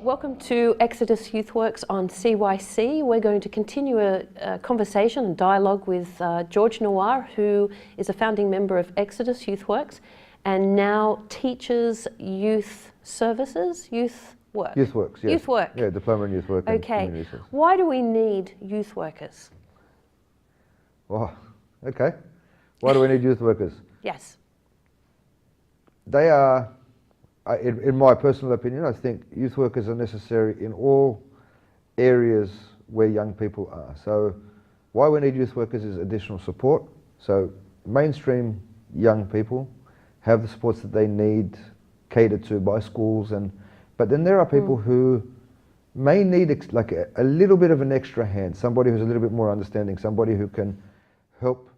Welcome to Exodus Youth Worx on CYC. We're going to continue a conversation and dialogue with George Noir, who is a founding member of Exodus Youth Worx and now teaches youth services, youth work. Youth Worx, yes. Youth work. Yeah, diploma in youth work. Okay. Why do we need youth workers? Oh, okay. Why do we need youth workers? Yes. They are, in my personal opinion, I think youth workers are necessary in all areas where young people are. So why we need youth workers is additional support. So mainstream young people have the supports that they need catered to by schools, but then there are people who may need a little bit of an extra hand, somebody who's a little bit more understanding, somebody who can help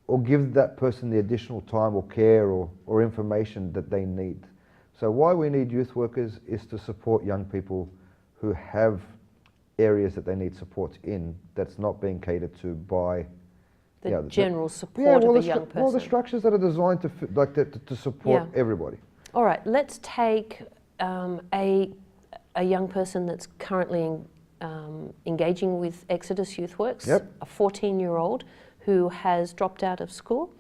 or give that person the additional time or care or information that they need. So why we need youth workers is to support young people who have areas that they need support in that's not being catered to by the general support of a young person. Well, the structures that are designed to support everybody. All right, let's take a young person that's currently engaging with Exodus Youth Worx, a 14-year-old who has dropped out of school.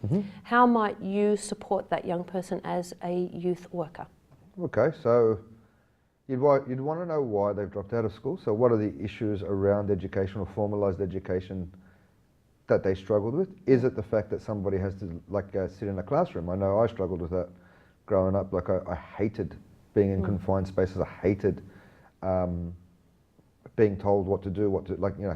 How might you support that young person as a youth worker? Okay, so you'd want to know why they've dropped out of school. So what are the issues around education or formalised education that they struggled with? Is it the fact that somebody has to sit in a classroom? I know I struggled with that growing up. I hated being in confined spaces. I hated being told what to do,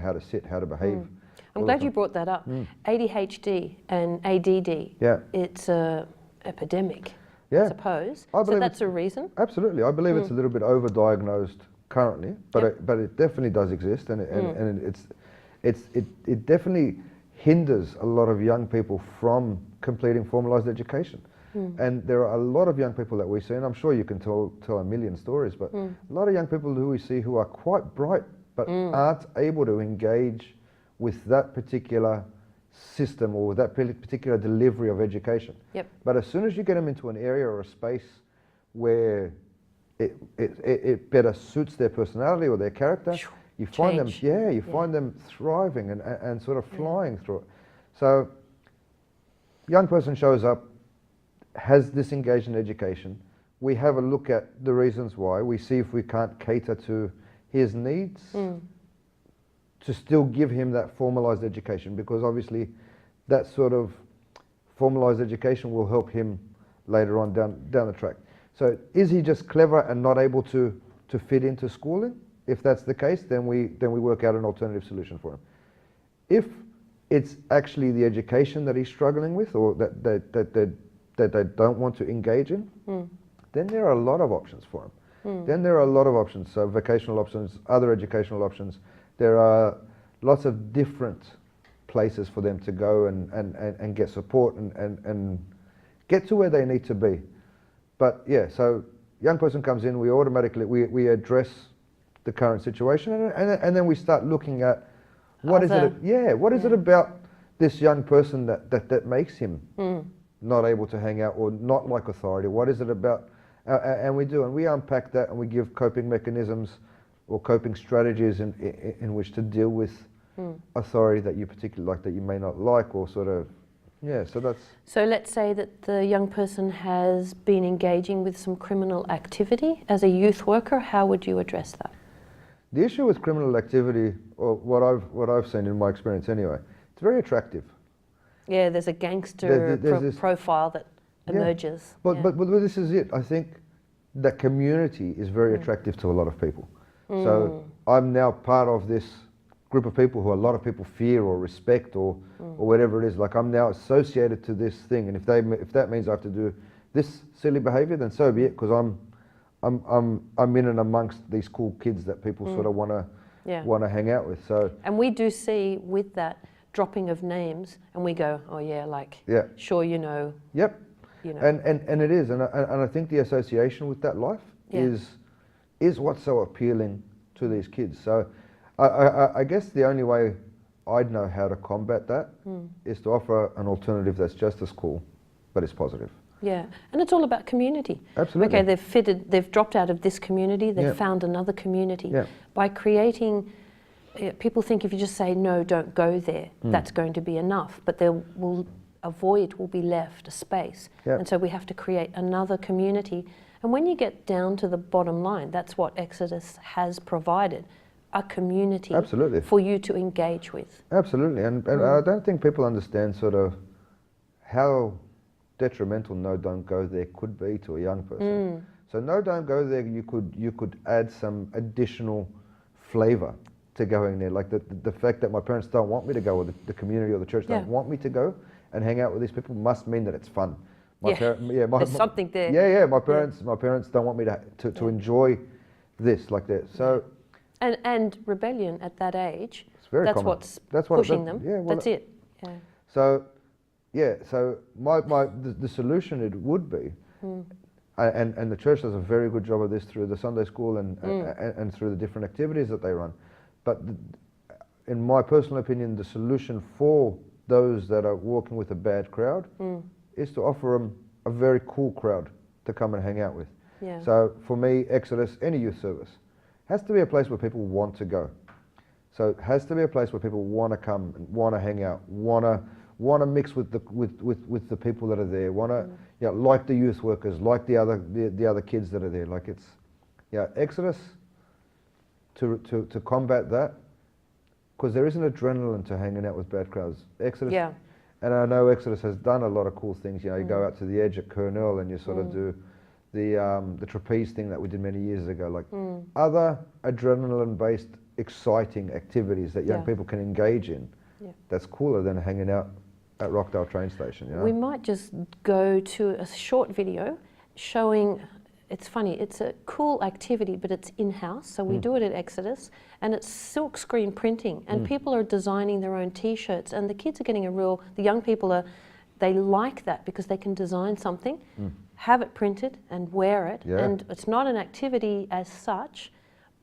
how to sit, how to behave. I'm glad you brought that up. ADHD and ADD, it's an epidemic, I suppose. So that's a reason? Absolutely. I believe it's a little bit overdiagnosed currently, but it definitely does exist, and it definitely hinders a lot of young people from completing formalised education. And there are a lot of young people that we see, and I'm sure you can tell a million stories, but a lot of young people who we see who are quite bright but aren't able to engage with that particular system or with that particular delivery of education. But as soon as you get them into an area or a space where it better suits their personality or their character, you find them, find them thriving and sort of flying through it. So, young person shows up, has disengaged in education. We have a look at the reasons why. We see if we can't cater to his needs to still give him that formalised education, because obviously that sort of formalised education will help him later on down the track. So is he just clever and not able to fit into schooling? If that's the case, then we work out an alternative solution for him. If it's actually the education that he's struggling with, or that they don't want to engage in, then there are a lot of options for him. Then there are a lot of options, so vocational options, other educational options. There are lots of different places for them to go and get support and get to where they need to be. But yeah, so young person comes in, we automatically, we address the current situation, and then we start looking at what is it about this young person that makes him not able to hang out or not like authority? What is it about? And we unpack that, and we give coping mechanisms or coping strategies in which to deal with authority that you particularly like, that you may not like, or sort of, so that's... So let's say that the young person has been engaging with some criminal activity. As a youth worker, how would you address that? The issue with criminal activity, or what I've seen in my experience anyway, it's very attractive. Yeah, there's a gangster profile that emerges. But this is it. I think that community is very attractive to a lot of people. So I'm now part of this group of people who a lot of people fear or respect or whatever it is. Like, I'm now associated to this thing, and if that means I have to do this silly behaviour, then so be it, because I'm in and amongst these cool kids that people sort of want to hang out with. So, and we do see with that dropping of names, and we go, sure, you know. Yep. You know. And it is, and I think the association with that life is what's so appealing to these kids. So I guess the only way I'd know how to combat that is to offer an alternative that's just as cool, but it's positive. Yeah, and it's all about community. Absolutely. Okay, they've dropped out of this community, they've found another community. By creating, people think if you just say, no, don't go there, that's going to be enough, but a void will be left, a space. And so we have to create another community. And when you get down to the bottom line, that's what Exodus has provided, a community for you to engage with. Absolutely, and I don't think people understand sort of how detrimental no, don't go there could be to a young person. So no, don't go there, you could add some additional flavour to going there, like the fact that my parents don't want me to go, or the community or the church don't want me to go and hang out with these people must mean that it's fun. There's something there. My parents don't want me to enjoy this like that. So and rebellion at that age, it's very that's common. What's pushing them. That's it. Yeah. So the solution it would be, and the church does a very good job of this through the Sunday school and through the different activities that they run. But in my personal opinion, the solution for those that are walking with a bad crowd is to offer them a very cool crowd to come and hang out with. Yeah. So for me, Exodus, any youth service, has to be a place where people want to go. So it has to be a place where people want to come, want to hang out, want to mix with the people that are there, want to like the youth workers, like the other kids that are there. Like it's Exodus to combat that, because there is an adrenaline to hanging out with bad crowds. Exodus, and I know Exodus has done a lot of cool things. You know, you go out to the edge at Kernel and you sort of do the trapeze thing that we did many years ago. Like other adrenaline-based, exciting activities that young people can engage in. Yeah. That's cooler than hanging out at Rockdale train station. You know? We might just go to a short video showing. It's funny, it's a cool activity, but it's in-house, so we do it at Exodus, and it's silk screen printing, and people are designing their own t-shirts, and the kids are getting the young people they like that because they can design something, have it printed and wear it, and it's not an activity as such,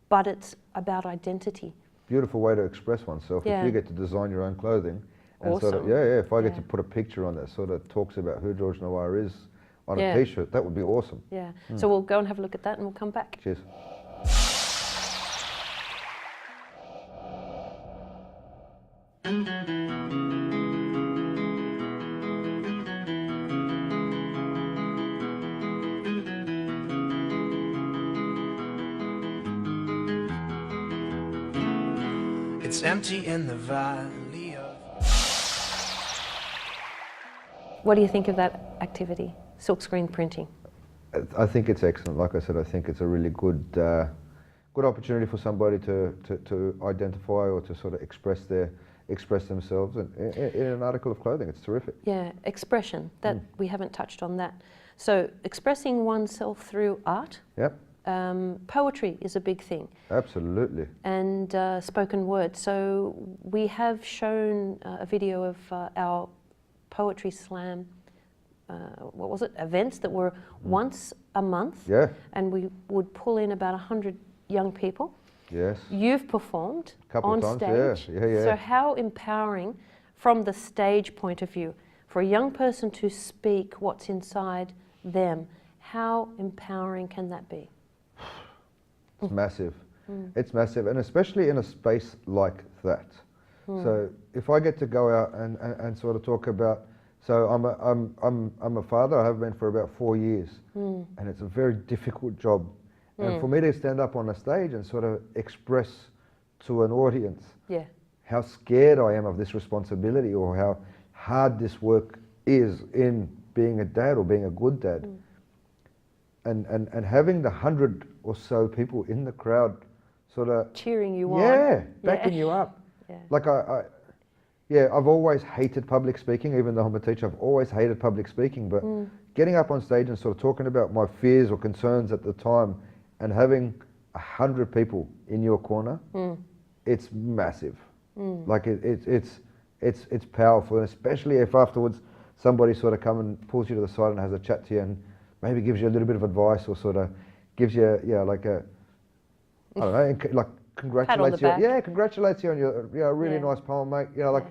but it's about identity. Beautiful way to express oneself. If you get to design your own clothing, and awesome. sort of, if I get to put a picture on that sort of talks about who George Noir is, on a t-shirt, that would be awesome. Yeah, so we'll go and have a look at that and we'll come back. Cheers. It's empty in the valley of... What do you think of that activity, silkscreen printing? I think it's excellent. Like I said, I think it's a really good opportunity for somebody to identify or to sort of express themselves in an article of clothing. It's terrific. Yeah, expression. That we haven't touched on that. So expressing oneself through art. Yep. Poetry is a big thing. Absolutely. And spoken word. So we have shown a video of our poetry slam, events that were once a month. Yeah. And we would pull in about 100 young people. Yes. You've performed on times, stage. Yeah. So how empowering from the stage point of view for a young person to speak what's inside them, how empowering can that be? It's massive. It's massive, and especially in a space like that. So if I get to go out and sort of talk about, so I'm a father. I have been for about 4 years, and it's a very difficult job. And for me to stand up on a stage and sort of express to an audience how scared I am of this responsibility, or how hard this work is in being a dad or being a good dad, and having the 100 or so people in the crowd sort of cheering you on, backing you up. Like I've always hated public speaking, even though I'm a teacher. I've always hated public speaking, but getting up on stage and sort of talking about my fears or concerns at the time, and having 100 people in your corner, it's massive. Like it's powerful, and especially if afterwards somebody sort of come and pulls you to the side and has a chat to you and maybe gives you a little bit of advice, or sort of gives you like a, I don't know, like congratulates you. Yeah, congratulates you on your really nice poem, mate. You know, like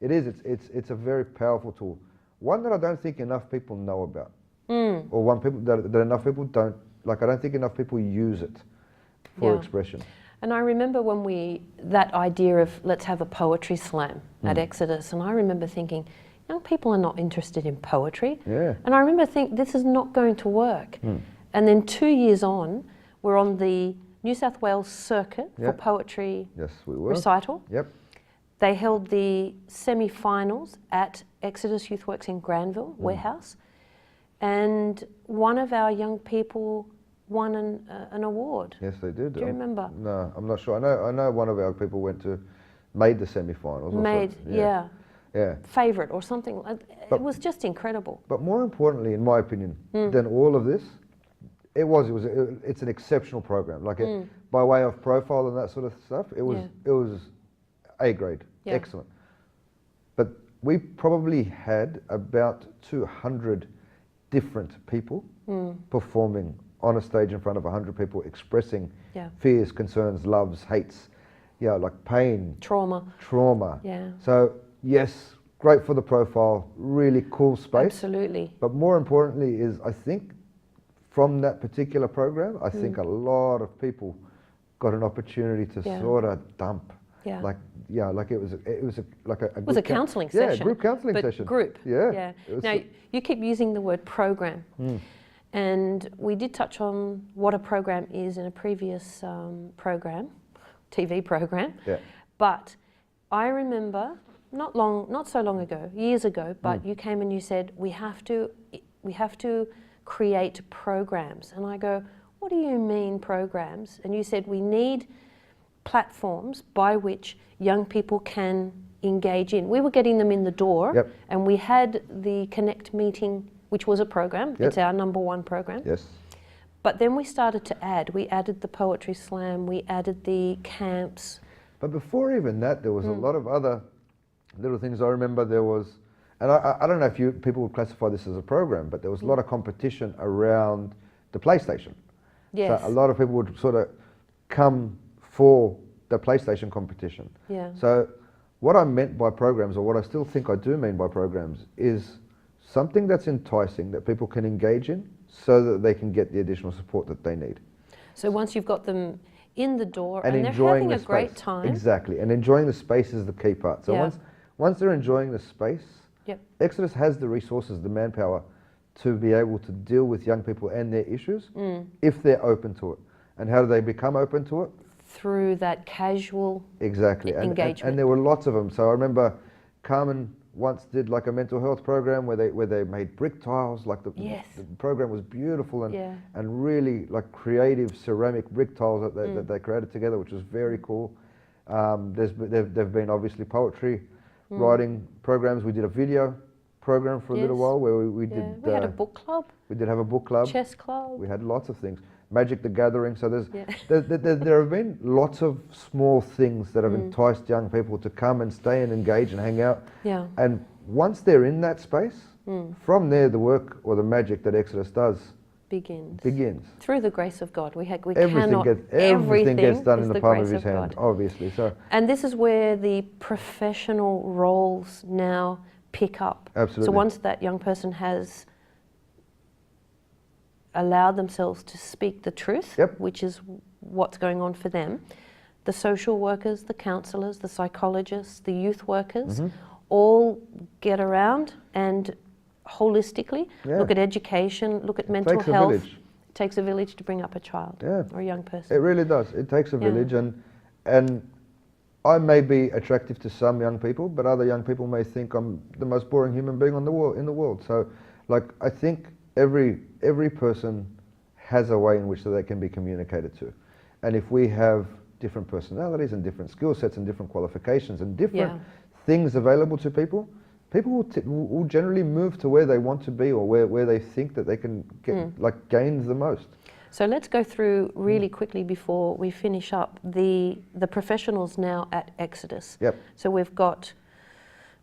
it's a very powerful tool. One that I don't think enough people know about. or want people that enough people don't like. I don't think enough people use it for expression. And I remember when that idea of let's have a poetry slam at Exodus, and I remember thinking, young people are not interested in poetry. Yeah. And I remember thinking, this is not going to work. And then 2 years on, we're on the New South Wales circuit for poetry recital. Yep. They held the semi-finals at Exodus Youth Worx in Granville Warehouse, and one of our young people won an award. Yes, they did. Do you remember? No, I'm not sure. I know one of our people made the semi-finals. Yeah. Yeah. Favourite or something. It was just incredible. But more importantly, in my opinion, than all of this, it's an exceptional program. Like by way of profile and that sort of stuff, it was A grade, excellent. But we probably had about 200 different people performing on a stage in front of 100 people, expressing fears, concerns, loves, hates, like pain, trauma. Yeah. So yes, great for the profile, really cool space. Absolutely. But more importantly is, I think from that particular program, I think a lot of people got an opportunity to sort of dump. Yeah. Like it was a counselling session. Yeah, group counselling session. Group. Yeah. Now, you keep using the word program. And we did touch on what a program is in a previous TV program. Yeah. But I remember not so long ago, years ago, but you came and you said, we have to create programs. And I go, what do you mean programs? And you said, we need platforms by which young people can engage in. We were getting them in the door, and we had the Connect meeting, which was a program. It's our #1 program. Yes. But then we started to add. We added the poetry slam. We added the camps. But before even that, there was a lot of other little things. I remember there was, and I don't know if people would classify this as a program, but there was a lot of competition around the PlayStation. Yes. So a lot of people would sort of come for the PlayStation competition. Yeah. So what I meant by programs, or what I still think I do mean by programs, is something that's enticing that people can engage in so that they can get the additional support that they need. So once you've got them in the door and they're enjoying having a the great space. time. Exactly, and enjoying the space is the key part. So once they're enjoying the space, Exodus has the resources, the manpower to be able to deal with young people and their issues if they're open to it. And how do they become open to it? Through that casual engagement. And there were lots of them. So I remember Carmen once did like a mental health program where they made brick tiles. Like the program was beautiful and really like creative ceramic brick tiles that they created together, which was very cool. There've been obviously poetry writing programs. We did a video program for a little while where we did. We had a book club. We did have a book club. Chess club. We had lots of things. Magic the Gathering. So there have been lots of small things that have enticed young people to come and stay and engage and hang out. Yeah. And once they're in that space, from there the work or the magic that Exodus does begins. Through the grace of God. Everything gets done in the palm of his hand, obviously. So. And this is where the professional roles now pick up. Absolutely. So once that young person has allowed themselves to speak the truth, which is what's going on for them, the social workers, the counsellors, the psychologists, the youth workers, all get around and holistically look at education, look at mental health. It takes a village to bring up a child or a young person. It really does. It takes a village, and I may be attractive to some young people, but other young people may think I'm the most boring human being in the world. So, like, I think every person has a way in which they can be communicated to, and if we have different personalities and different skill sets and different qualifications and different things available to people, will generally move to where they want to be or where they think that they can get gain the most. So let's go through really quickly before we finish up the professionals now at Exodus. Yep. So we've got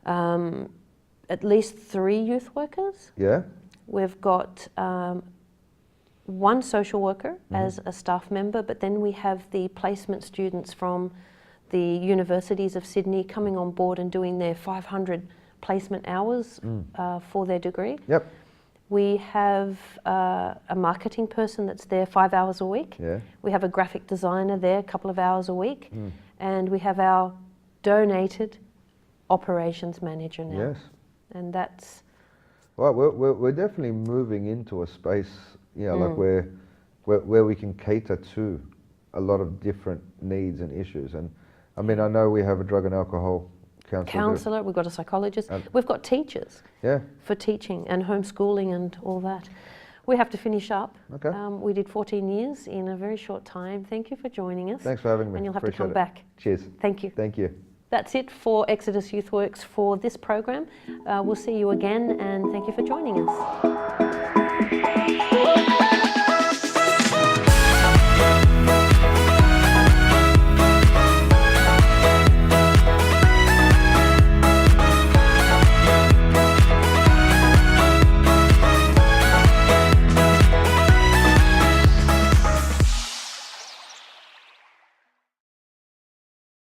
at least 3 youth workers. Yeah. We've got 1 social worker as a staff member, but then we have the placement students from the universities of Sydney coming on board and doing their 500 placement hours for their degree. Yep. We have a marketing person that's there 5 hours a week. Yeah. We have a graphic designer there a couple of hours a week. And we have our donated operations manager now. Yes. And that's... Well, we're definitely moving into a space, like where we can cater to a lot of different needs and issues. And I mean, I know we have a drug and alcohol counsellor. We've got a psychologist, we've got teachers for teaching and homeschooling and all that. We have to finish up. Okay. We did 14 years in a very short time. Thank you for joining us. Thanks for having me. And you'll have Appreciate to come it. back. Cheers. Thank you. Thank you. That's it for Exodus Youth Worx for this program. We'll see you again, and thank you for joining us.